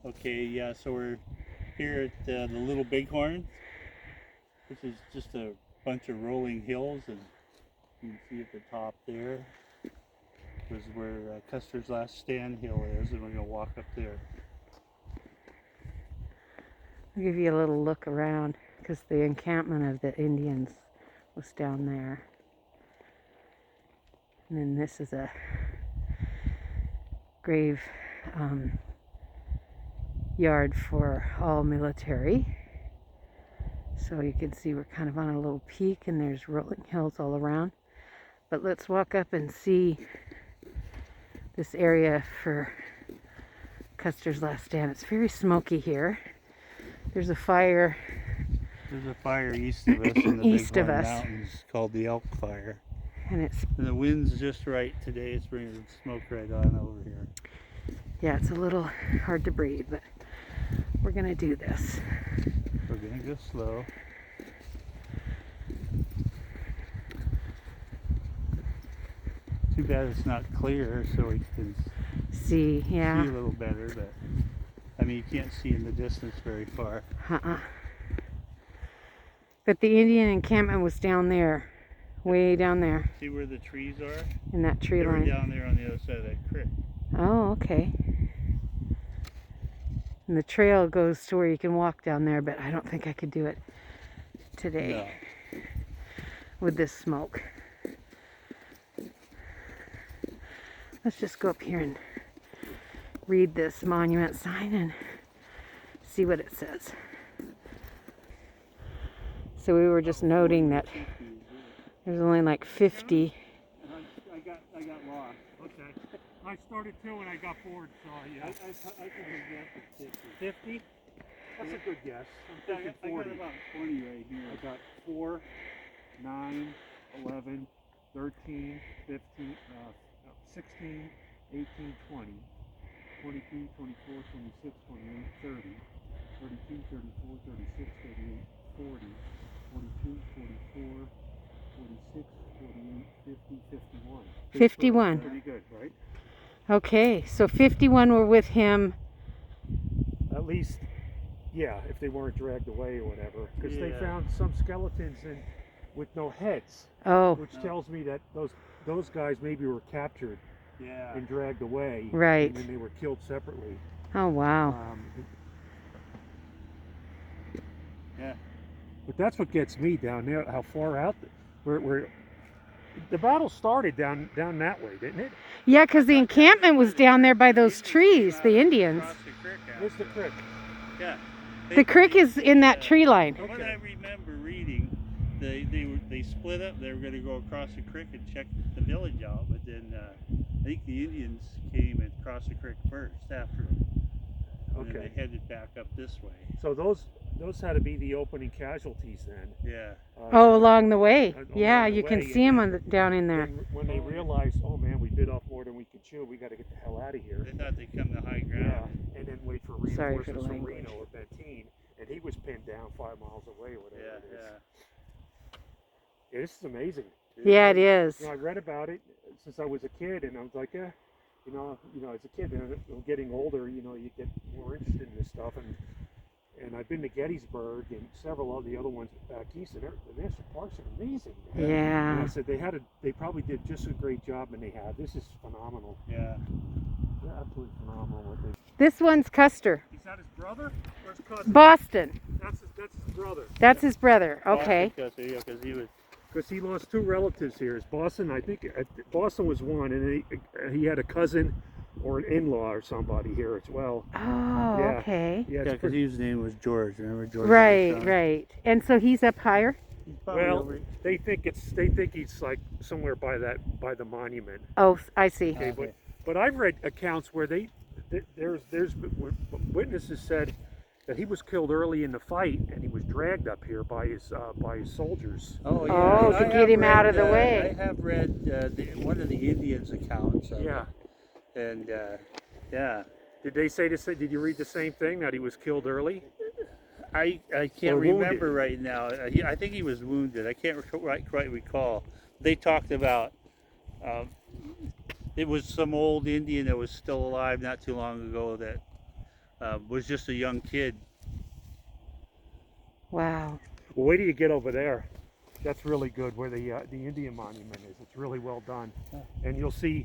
Okay, yeah, so we're here at the Little Bighorn, which is just a bunch of rolling hills, and you can see at the top there was where Custer's Last Stand Hill is, and we're going to walk up there. I'll give you a little look around because the encampment of the Indians was down there. And then this is a grave yard for all military. So you can see we're kind of on a little peak and there's rolling hills all around. But let's walk up and see this area for Custer's Last Stand. It's very smoky here. There's a fire. There's a fire east of us in the East of Bighorn us. Mountains called the Elk Fire. And And the wind's just right today. It's bringing smoke right on over here. yeah, it's a little hard to breathe, but we're gonna do this. We're going to go slow. Too bad it's not clear, so we can See, see yeah. a little better, but I mean, you can't see in the distance very far. But the Indian encampment was down there, way down there See where the trees are? in that tree They were line. down there on the other side of that creek. Oh, okay. And the trail goes to where you can walk down there, but I don't think I could do it today with this smoke. Let's just go up here and read this monument sign and see what it says. So we were just noting that there's only like 50. I got lost. Okay. I started too and I got bored, so I can guess 50? That's a good guess. I'm I thinking got 40. about 20 right here. I got 4, 9, 11, 13, 15, 16, 18, 20, 22, 24, 26, 28, 30, 32, 34, 36, 38, 40, 42, 44, 46, 48, 50, 51. 51. Pretty good, right? Okay, so 51 were with him. At least, yeah, if they weren't dragged away or whatever. Because they Yeah. found some skeletons with no heads, Oh, which tells me that those guys maybe were captured Yeah. and dragged away. Right. And then they were killed separately. oh wow. Yeah. But that's what gets me down there, how far out, where the battle started down that way, didn't it? Yeah, because the encampment was down there by those trees, the Indians. Across the creek out Where's the creek? Yeah. The creek is in that tree line. From what I remember reading, they split up. They were going to go across the creek and check the village out, but then I think the Indians came and crossed the creek first after them. And then Okay. they headed back up this way. So those had to be the opening casualties then. Yeah. Oh, along the way. Along Yeah, the you can way, see them and down in there. When they realized, oh man, we bit off more than we could chew, we got to get the hell out of here. They thought they'd come to high Yeah, ground. and then wait for Sorry for the reinforcements from language. Reno or Benteen, and he was pinned down 5 miles away or whatever Yeah, it is. yeah. Yeah, this is amazing. Yeah, it is. You know, I read about it since I was a kid, and I was like, yeah, you know, as a kid, getting older, you know, you get more interested in this stuff, and I've been to Gettysburg and several of the other ones back east, and the national parks are amazing. Man. And I Yeah. said they probably did just a great job, and they have. This is phenomenal. Yeah. They're absolutely phenomenal. What they. This one's Custer. Is that his brother or his cousin? Boston. That's his brother. That's his brother. Okay. Because he was. Because he lost 2 relatives here. His Boston, I think Boston was one, and he had a cousin or an in-law or somebody here as well. Oh, Yeah. okay. Yeah, Yeah, because his name was George. Remember George? Right, right. And so he's up higher? He's probably Well, over. they think he's like somewhere by the monument. Oh, I see. Okay, but I've read accounts where there's witnesses said that he was killed early in the fight and he was dragged up here by his soldiers. Oh, Oh, to I get have him out read, of the way. I have read one of the Indians' accounts of Yeah. it. And yeah, Did they say this? Did you read the same thing that he was killed early? I can't Or wounded. remember right now. I think he was wounded. I can't quite recall. They talked about it was some old Indian that was still alive not too long ago that was just a young kid. Wow. Well, wait till you get over there. That's really good where the Indian monument is. It's really well done, and you'll see.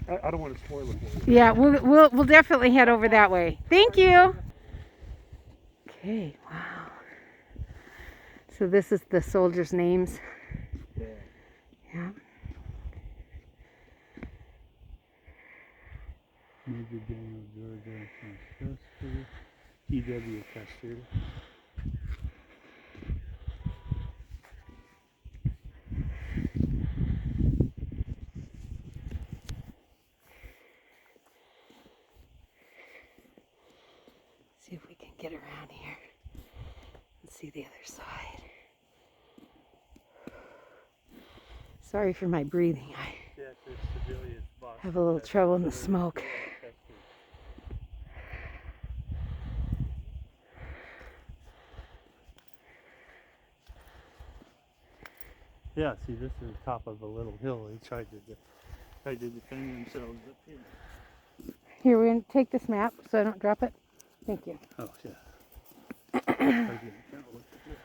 I don't want to spoil it for you. Yeah, we'll definitely head over that way. Thank you. Okay, wow. So this is the soldiers' names. Yeah. Yeah. Major General George Custer, E.W. Custer. See if we can get around here and see the other side. Sorry for my breathing. I Yes, it's civilian boss. have a little trouble in the smoke. Yeah, see, this is the top of a little hill. They tried to defend themselves up here. Here, we're going to take this map so I don't drop it. Thank you. Oh, yeah. Again, now look at this.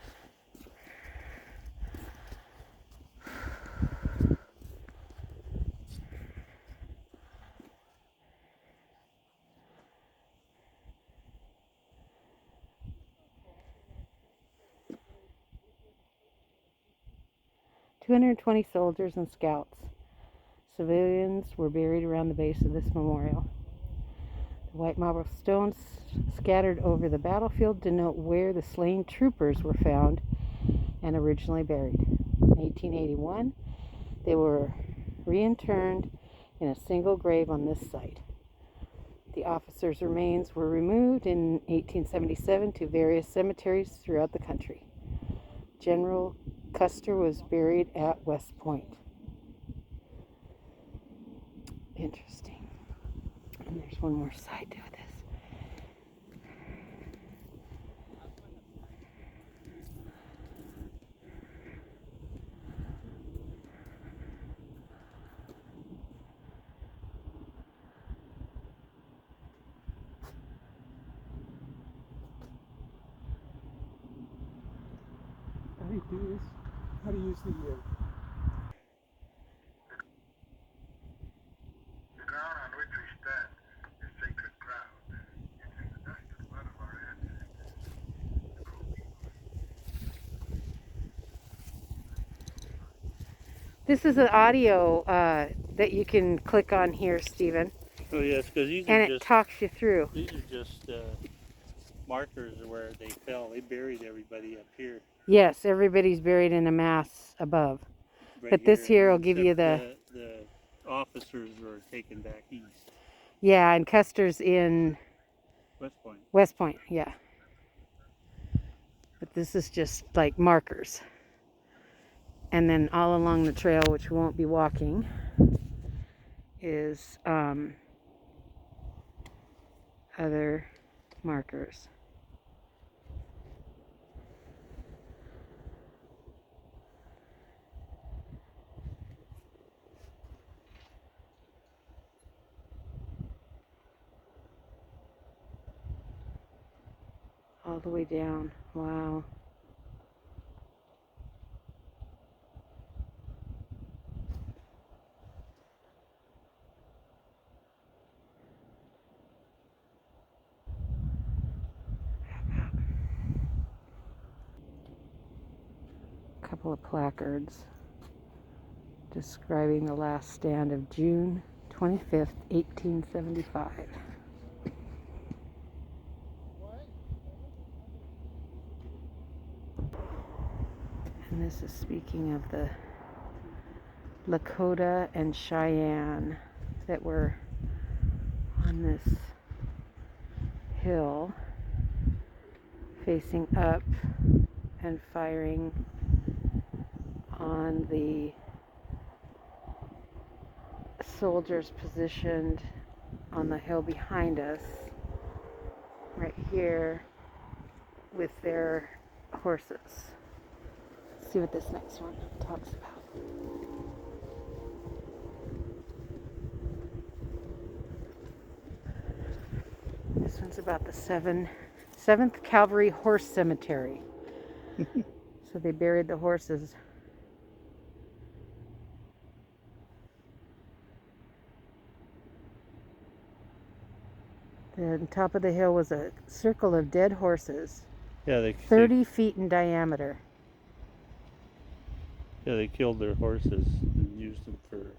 220 soldiers and scouts. Civilians were buried around the base of this memorial. The white marble stones scattered over the battlefield denote where the slain troopers were found and originally buried. In 1881, they were reinterred in a single grave on this site. The officers' remains were removed in 1877 to various cemeteries throughout the country. General Custer was buried at West Point. Interesting. And there's one more side to this. How do you do this? How do you use the The ground on which we stand is sacred ground. It is the dust and blood of our ancestors. This is an audio that you can click on here, Stephen, Oh, yes, because these and are it just talks you through. Markers of where they fell. They buried everybody up here. Yes, everybody's buried in a mass above. Right But this here will give you except the officers were taken back east. Yeah, and Custer's in West Point. West Point, yeah. But this is just like markers. And then all along the trail, which we won't be walking, is other markers. All the way down. Wow. A couple of placards describing the last stand of June 25th, 1875. And this is speaking of the Lakota and Cheyenne that were on this hill facing up and firing on the soldiers positioned on the hill behind us, right here, with their horses. Let's see what this next one talks about. This one's about the 7th Cavalry Horse Cemetery. So they buried the horses. The top of the hill was a circle of dead horses, Yeah, 30 feet in diameter. they killed their horses and used them for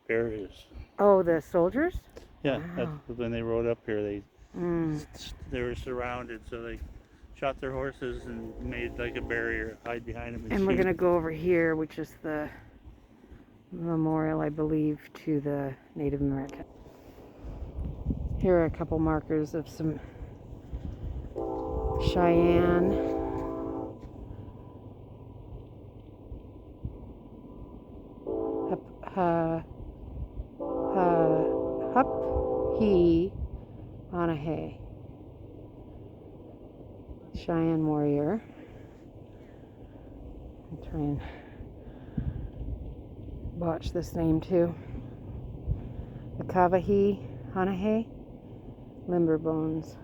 burials. Oh, the soldiers? Yeah, Wow. when they rode up here, Mm. they were surrounded, so they shot their horses and made like a barrier, hide behind them. And we're shoot. going to go over here, which is the memorial, I believe, to the Native American. Here are a couple markers of some Cheyenne. Hup-he Anahe. Cheyenne warrior. I'll try and botch this name too. The Kavahi Hanahe. Limber bones.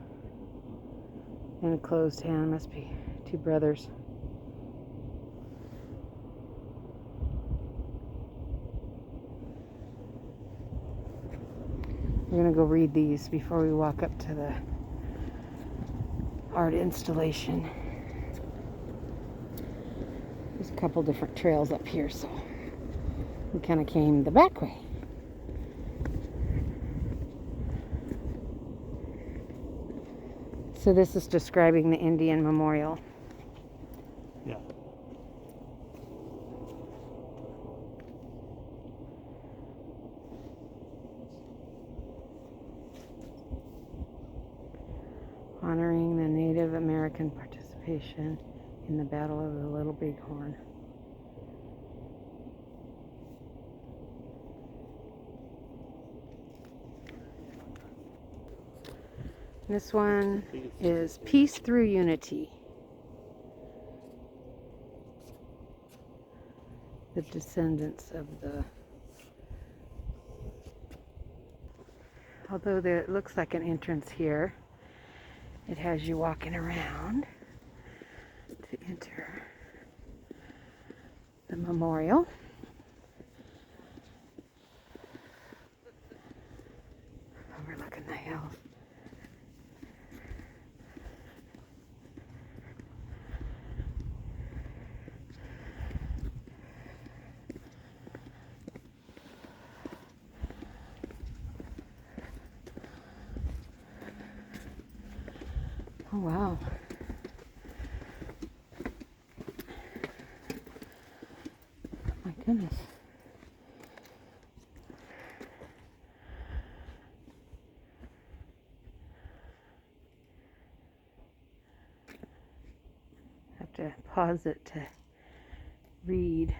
And a closed hand. Must be two brothers. We're going to go read these before we walk up to the art installation. There's a couple different trails up here, so we kind of came the back way. So this is describing the Indian Memorial. Yeah. Honoring the Native American participation in the Battle of the Little Bighorn. This one is Peace Through Unity. The descendants of the... Although there it looks like an entrance here, it has you walking around to enter the memorial. Overlooking the hill. Oh, wow. My goodness. Have to pause it to read.